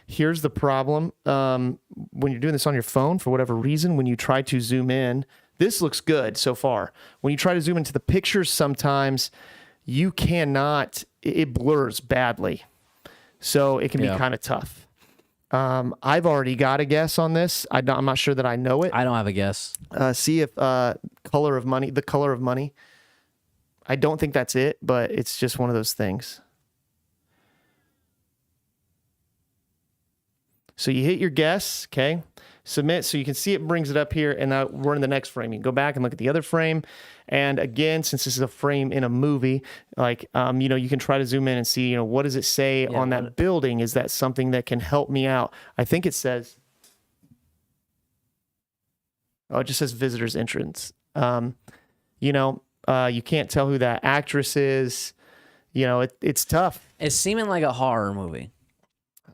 Here's the problem. When you're doing this on your phone, for whatever reason, when you try to zoom in, this looks good so far. When you try to zoom into the pictures, sometimes you cannot, it blurs badly. So it can be kind of tough. I've already got a guess on this. I'm not sure that I know it. I don't have a guess. See if the color of money. I don't think that's it, but it's just one of those things. So you hit your guess, okay? Submit, so you can see it brings it up here, and now we're in the next frame. You can go back and look at the other frame, and again, since this is a frame in a movie, like, you can try to zoom in and see, what does it say on that building? Is that something that can help me out? I think it says, it just says visitor's entrance. You can't tell who that actress is. It's tough. It's seeming like a horror movie.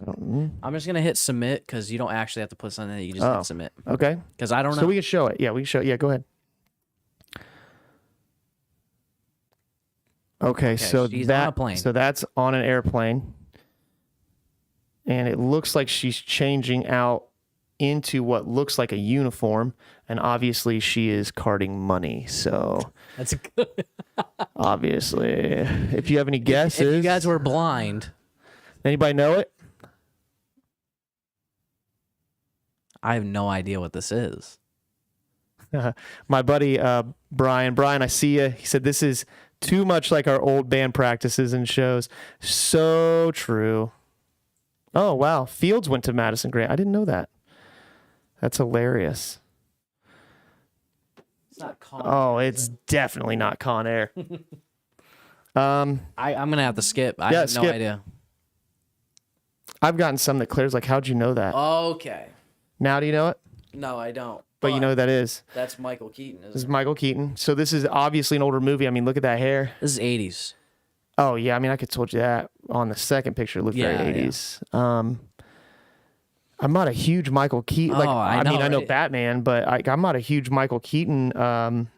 I don't know. I'm just going to hit submit because you don't actually have to put something in. You just hit submit. Okay. Because I don't know. So we can show it. Yeah, we can show it. Yeah, go ahead. Okay, so she's on a plane. So that's on an airplane. And it looks like she's changing out into what looks like a uniform. And obviously she is carding money. So that's good. Obviously. If you have any guesses. If you guys were blind. Anybody know it? I have no idea what this is. My buddy Brian, I see you. He said this is too much like our old band practices and shows. So true. Oh, wow. Fields went to Madison Grant. I didn't know that. That's hilarious. not Con Oh, Air, it's definitely not Con Air. I'm gonna have to skip. I have no idea. I've gotten some that Claire's like, how'd you know that? Okay. Now do you know it? No, I don't. But you know who that is. That's Michael Keaton, This is Michael Keaton. So this is obviously an older movie. I mean, look at that hair. This is 80s. Oh, yeah. I mean, I could have told you that on the second picture. It looked very 80s. I'm not a huge Michael Keaton. Like, I know Batman, but I'm not a huge Michael Keaton. I don't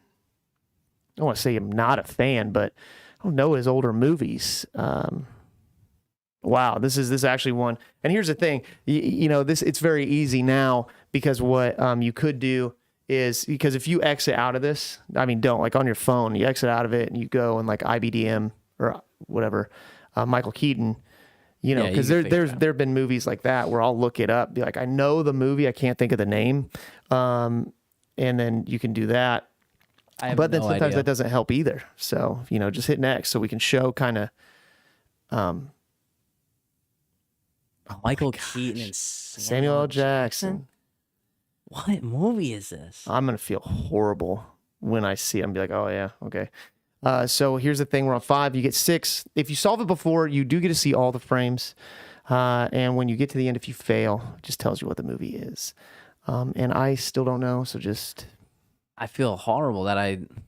want to say I'm not a fan, but I don't know his older movies. Wow, this is actually one. And here's the thing, you know, it's very easy now because what you could do is, because if you exit out of this, I mean, don't, like on your phone, you exit out of it and you go and like IBDM or whatever, Michael Keaton, you know, because there've been movies like that where I'll look it up, be like, I know the movie, I can't think of the name, and then you can do that. But then sometimes that doesn't help either. So, you know, just hit next so we can show kind of. Michael Keaton and Samuel L. Jackson. What movie is this? I'm going to feel horrible when I see it. I'm going to be like, oh, yeah, okay. So here's the thing. We're on 5. You get 6. If you solve it before, you do get to see all the frames. And when you get to the end, if you fail, it just tells you what the movie is. And I still don't know, so just... I feel horrible that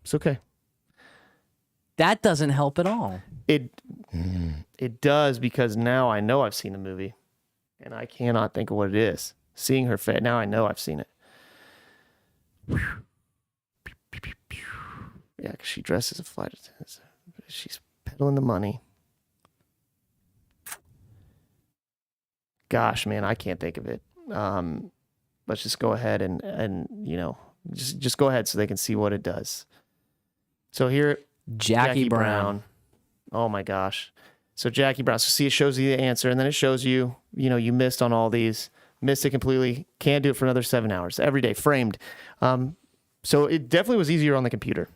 It's okay. That doesn't help at all. It does, because now I know I've seen the movie. And I cannot think of what it is. Seeing her face, now I know I've seen it. Yeah, because she dresses a flight attendant. She's peddling the money. Gosh, man, I can't think of it. Let's just go ahead and you know, just go ahead so they can see what it does. So here, Jackie Brown. Oh my gosh. So Jackie Brown. So see, it shows you the answer, and then it shows you, you know, you missed on all these. Missed it completely. Can't do it for another 7 hours. Every day, framed. So it definitely was easier on the computer.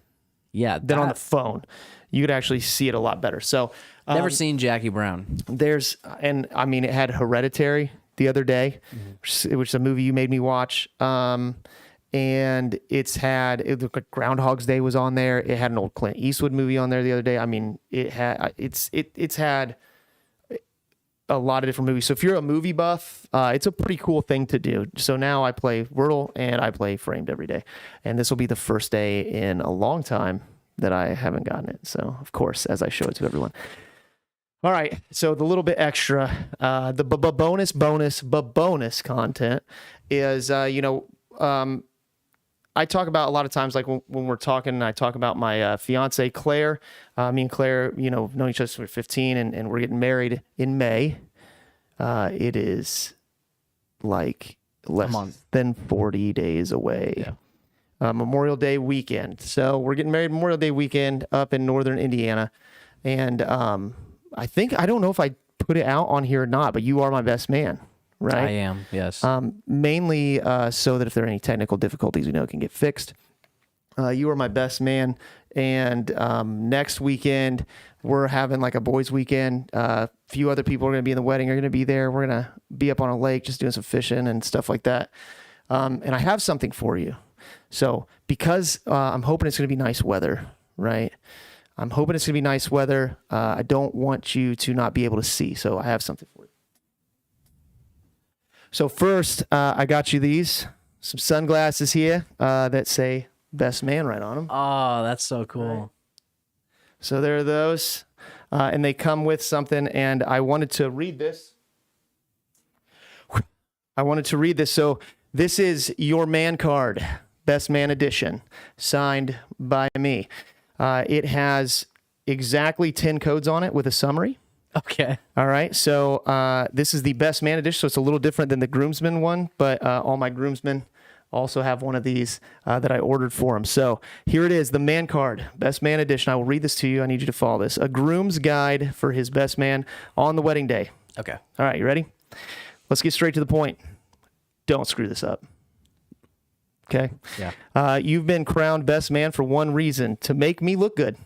Yeah. Than on the phone. You could actually see it a lot better. So never seen Jackie Brown. And I mean, it had Hereditary the other day, which is a movie you made me watch. And it looked like Groundhog's Day was on there. It had an old Clint Eastwood movie on there the other day. I mean, it's had a lot of different movies. So if you're a movie buff, it's a pretty cool thing to do. So now I play Wordle and I play Framed every day. And this will be the first day in a long time that I haven't gotten it. So of course, as I show it to everyone. All right. So the little bit extra, the bonus content is, I talk about a lot of times, like when we're talking, and I talk about my fiance, Claire. Me and Claire, you know, known each other since we were 15, and we're getting married in May. It is like less than 40 days away. Yeah. Memorial Day weekend. So we're getting married Memorial Day weekend up in northern Indiana. And I don't know if I put it out on here or not, but You Are My Best Man. Right? I am, yes. Mainly so that if there are any technical difficulties, we know it can get fixed. You Are My Best Man. And next weekend, we're having like a boys' weekend. A few other people are going to be in the wedding, are going to be there. We're going to be up on a lake just doing some fishing and stuff like that. And I have something for you. So because I'm hoping it's going to be nice weather, right? I'm hoping it's going to be nice weather. I don't want you to not be able to see. So I have something for you. So first, I got you some sunglasses here that say Best Man right on them. Oh, that's so cool. Right. So there are those, and they come with something, and I wanted to read this. So this is your man card, Best Man Edition, signed by me. It has exactly 10 codes on it with a summary. Okay. All right. So this is the Best Man Edition. So it's a little different than the groomsmen one, but all my groomsmen also have one of these that I ordered for them. So here it is, the man card, Best Man Edition. I will read this to you. I need you to follow this. A groom's guide for his best man on the wedding day. Okay. All right. You ready? Let's get straight to the point. Don't screw this up. Okay. Yeah. You've been crowned best man for one reason: to make me look good.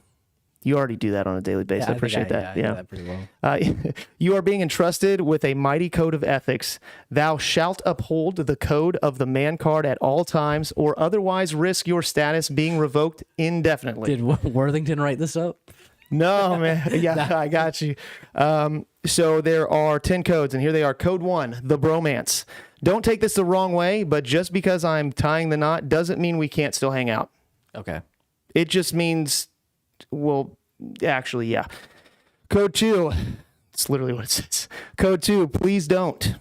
You already do that on a daily basis. I appreciate that. I do that pretty well. You are being entrusted with a mighty code of ethics. Thou shalt uphold the code of the man card at all times, or otherwise risk your status being revoked indefinitely. Did Worthington write this up? No, man. Yeah, I got you. So there are 10 codes, and here they are. Code 1, the bromance. Don't take this the wrong way, but just because I'm tying the knot doesn't mean we can't still hang out. Okay. It just means, well, actually, yeah. Code 2, it's literally what it says. Code 2, please don't.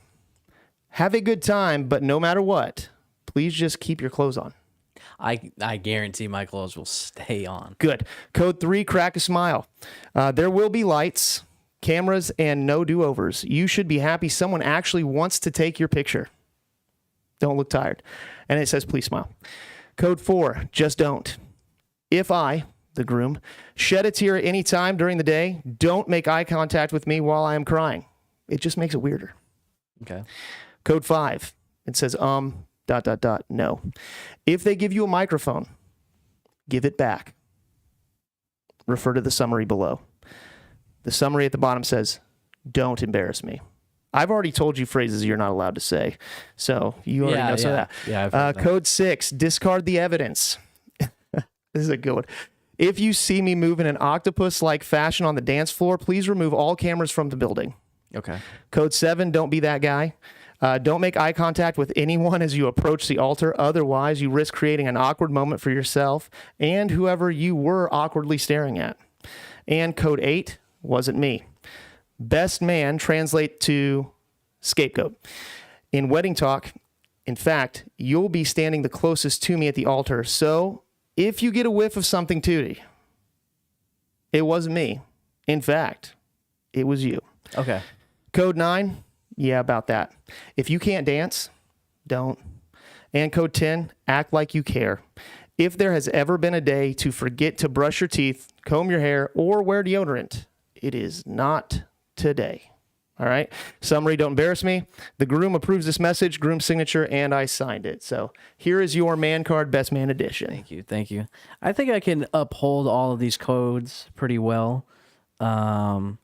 Have a good time, but no matter what, please just keep your clothes on. I guarantee my clothes will stay on. Good. Code 3, crack a smile. There will be lights, cameras, and no do-overs. You should be happy someone actually wants to take your picture. Don't look tired. And it says, please smile. Code 4, just don't. If I, the groom, shed a tear at any time during the day, don't make eye contact with me while I am crying. It just makes it weirder. Okay. Code 5, it says, no. If they give you a microphone, give it back. Refer to the summary below. The summary at the bottom says, don't embarrass me. I've already told you phrases you're not allowed to say, so you already know some of that. Yeah, I've heard that. Code 6, discard the evidence. This is a good one. If you see me move in an octopus-like fashion on the dance floor, please remove all cameras from the building. Okay. Code 7, don't be that guy. Don't make eye contact with anyone as you approach the altar. Otherwise, you risk creating an awkward moment for yourself and whoever you were awkwardly staring at. And code 8, wasn't me. Best man translate to scapegoat. In wedding talk, in fact, you'll be standing the closest to me at the altar. So if you get a whiff of something tooty, it wasn't me. In fact, it was you. Okay. Code 9, yeah, about that. If you can't dance, don't. And code 10, act like you care. If there has ever been a day to forget to brush your teeth, comb your hair, or wear deodorant, it is not today. All right. Summary, don't embarrass me. The groom approves this message, groom signature, and I signed it. So here is your man card, best man edition. Thank you. Thank you. I think I can uphold all of these codes pretty well. Am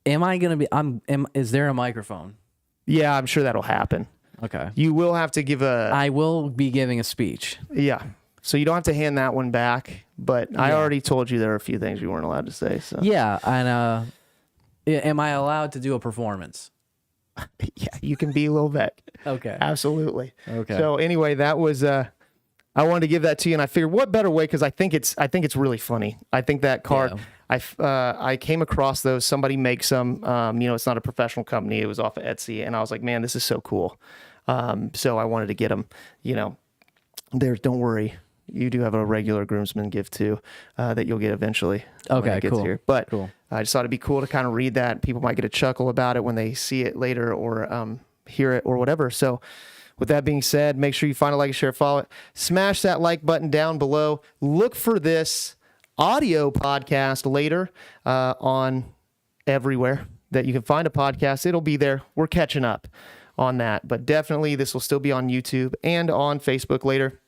I going to be, is there a microphone? Yeah, I'm sure that'll happen. Okay. You will have to give I will be giving a speech. Yeah. So you don't have to hand that one back, but I already told you there are a few things you weren't allowed to say. So yeah, and am I allowed to do a performance? Yeah, you can be a little vet. Okay. Absolutely. Okay. So anyway, that was I wanted to give that to you, and I figured what better way, because I think it's really funny. I think that card I came across those. Somebody makes them. It's not a professional company. It was off of Etsy, and I was like, man, this is so cool. So I wanted to get them. Don't worry. You do have a regular groomsman gift too that you'll get eventually. Okay, cool. Here. But I just thought it'd be cool to kind of read that. People might get a chuckle about it when they see it later or hear it or whatever. So with that being said, make sure you find a like, share, follow it. Smash that like button down below. Look for this audio podcast later on everywhere that you can find a podcast. It'll be there. We're catching up on that. But definitely this will still be on YouTube and on Facebook later.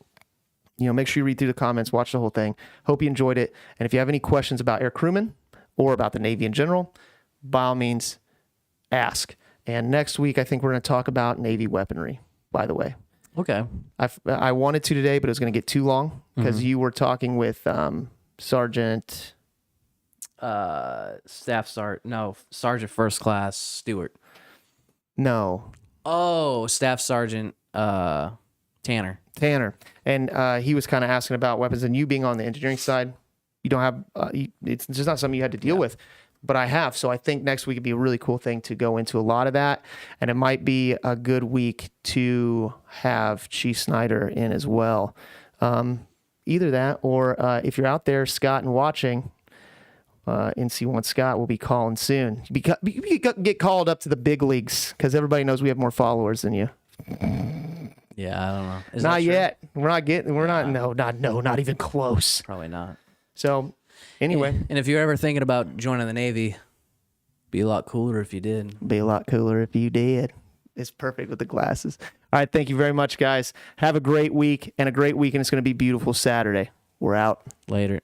Make sure you read through the comments, watch the whole thing. Hope you enjoyed it. And if you have any questions about air crewmen or about the Navy in general, by all means, ask. And next week, I think we're going to talk about Navy weaponry, by the way. Okay. I wanted to today, but it was going to get too long because you were talking with Sergeant... Sergeant First Class Stewart. No. Oh, Staff Sergeant Tanner. And he was kind of asking about weapons, and you being on the engineering side, you don't have, it's just not something you had to deal with, but I have. So I think next week would be a really cool thing to go into a lot of that. And it might be a good week to have Chief Snyder in as well. Either that, or if you're out there, Scott, and watching, NC1 Scott will be calling soon. You get called up to the big leagues because everybody knows we have more followers than you. Yeah, I don't know. Not yet. Not even close. Probably not. So, anyway. And if you're ever thinking about joining the Navy, be a lot cooler if you did. Be a lot cooler if you did. It's perfect with the glasses. All right, thank you very much, guys. Have a great week and a great weekend. It's going to be beautiful Saturday. We're out. Later.